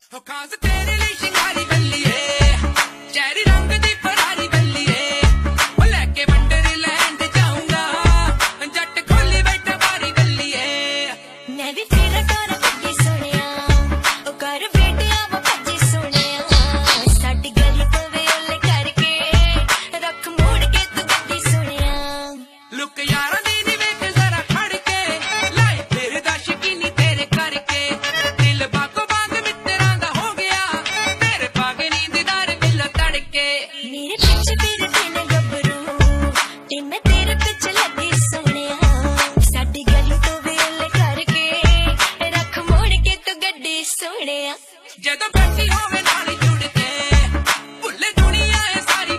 खास तेरे लिए शिंगारी बल्लिए चेरी रंग दी फरारी बल्लिए ओ लेके वंडरलैंड जाऊंगा जट खोली बैठा बारी बल्लिए मैं भी तेरा कर भज्जी सुनिया ओ कर बेटिया वो भज्जी सुनिया साडी गली तो वेल करके रख मोड़ के तू गड्डी सुनिया लुक यारा दी नी वेख जरा खड़ के लाई तेरे दा शकीनी तेरे करके दिल बाको बाग मित्तरां दा हो गया तेरे पागे नींददार मिल तड़के मेरे पीछे फिरदे ने गबरू ते मैं तेरे पीछे लगी सुनिया साडी गली तो वेल करके रख मोड़ के तू गड्डी सुनिया जदों बैठी होवे नाल जुड़ के भुल्ले दुनिया है सारी